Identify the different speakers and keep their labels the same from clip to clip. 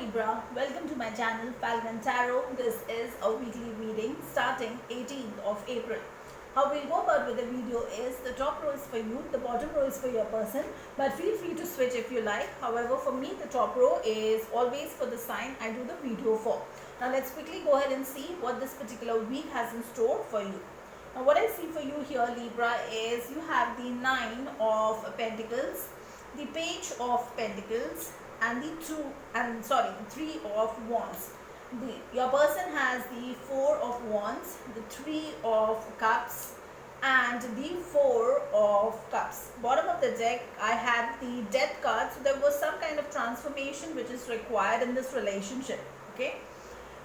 Speaker 1: Libra, welcome to my channel Falcon Tarot. This is a weekly reading starting 18th of April. How we'll go about with the video is the top row is for you, the bottom row is for your person, but feel free to switch if you like. However, for me the top row is always for the sign I do the video for. Now let's quickly go ahead and see what this particular week has in store for you. Now what I see for you here, Libra, is you have the 9 of Pentacles, the Page of Pentacles, and the 3 of Wands. Your person has the 4 of Wands, the 3 of Cups, and the 4 of Cups. Bottom of the deck, I had the Death card, so there was some kind of transformation which is required in this relationship. Okay.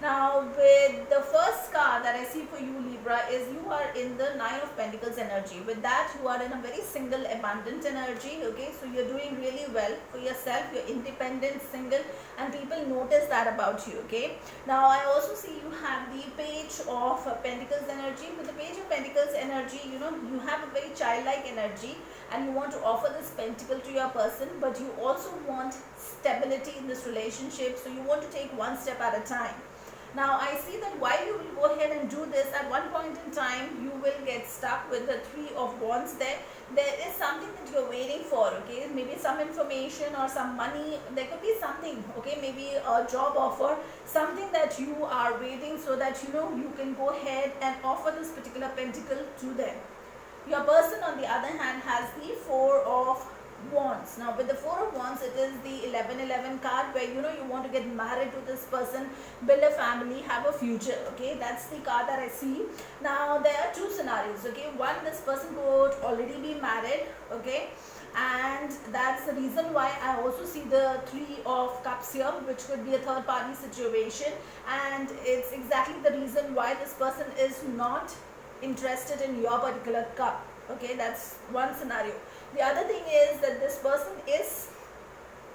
Speaker 1: Now, with the first card that I see for you, Libra, is you are in the 9 of Pentacles energy. With that, you are in a very single, abundant energy. Okay, so you're doing really well for yourself. You're independent, single, and people notice that about you. Okay, now I also see you have the Page of Pentacles energy. With the Page of Pentacles energy, you have a very childlike energy, and you want to offer this pentacle to your person, but you also want stability in this relationship. So you want to take one step at a time. Now I see that while you will go ahead and do this, at one point in time you will get stuck with the 3 of Wands there. There is something that you're waiting for, okay? Maybe some information or some money. There could be something, okay? Maybe a job offer, something that you are waiting so that you can go ahead and offer this particular pentacle to them. Your person on the other hand has the 4 of Wands. Now with the 4 of Wands, it is the 11-11 card where you want to get married to this person, build a family, have a future. Okay, that's the card that I see. Now there are two scenarios. Okay, one, this person could already be married. Okay, and that's the reason why I also see the 3 of Cups here, which could be a third party situation, and it's exactly the reason why this person is not interested in your particular cup. Okay, that's one scenario. The other thing is that this person is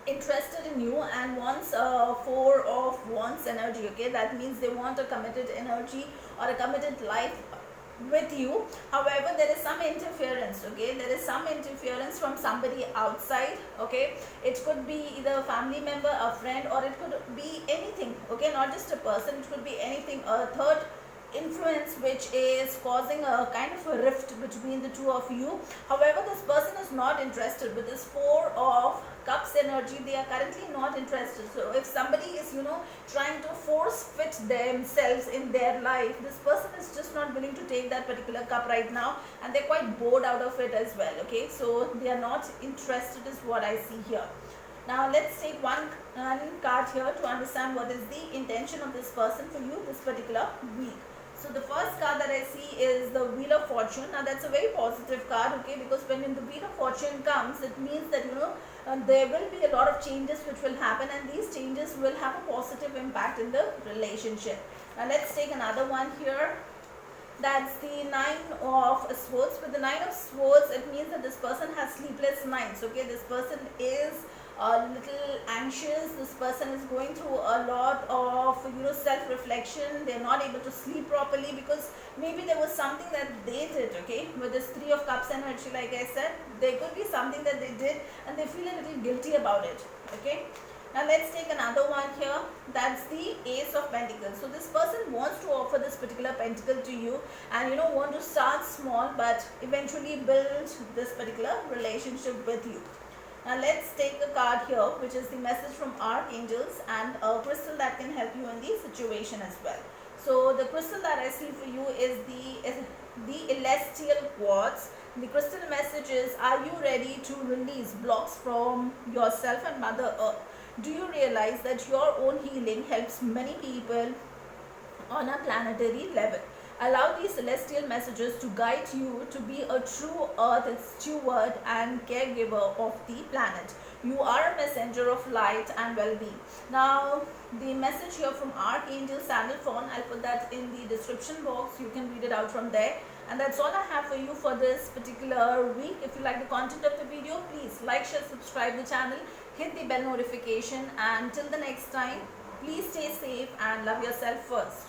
Speaker 1: interested in you and wants a 4 of Wands energy. Okay, that means they want a committed energy or a committed life with you. However, there is some interference. Okay, there is some interference from somebody outside. Okay, it could be either a family member, a friend, or it could be anything. Okay, not just a person, it could be anything, a third influence which is causing a kind of a rift between the two of you. However, this person is not interested. With this 4 of Cups energy, they are currently not interested. So if somebody is trying to force fit themselves in their life, this person is just not willing to take that particular cup right now, and they're quite bored out of it as well. Okay, so they are not interested is what I see here. Now let's take one card here to understand what is the intention of this person for you this particular week. So the first card that I see is the Wheel of Fortune. Now that's a very positive card, okay, because when the Wheel of Fortune comes, it means that there will be a lot of changes which will happen, and these changes will have a positive impact in the relationship. Now let's take another one here. That's the 9 of Swords. With the 9 of Swords, it means that this person has sleepless nights. Okay, this person is a little anxious. This person is going through a lot of self-reflection. They're not able to sleep properly because maybe there was something that they did. Okay, with this 3 of Cups energy, like I said, there could be something that they did and they feel a little guilty about it. Okay, now let's take another one here. That's the Ace of Pentacles. So this person wants to offer this particular pentacle to you, and want to start small but eventually build this particular relationship with you. Now let's take a card here, which is the message from Archangels and a crystal that can help you in the situation as well. So the crystal that I see for you is the Celestial Quartz. The crystal message is, are you ready to release blocks from yourself and Mother Earth? Do you realize that your own healing helps many people on a planetary level? Allow these celestial messages to guide you to be a true earth steward and caregiver of the planet. You are a messenger of light and well-being. Now, the message here from Archangel Sandalphon, I'll put that in the description box. You can read it out from there. And that's all I have for you for this particular week. If you like the content of the video, please like, share, subscribe the channel, hit the bell notification, and till the next time, please stay safe and love yourself first.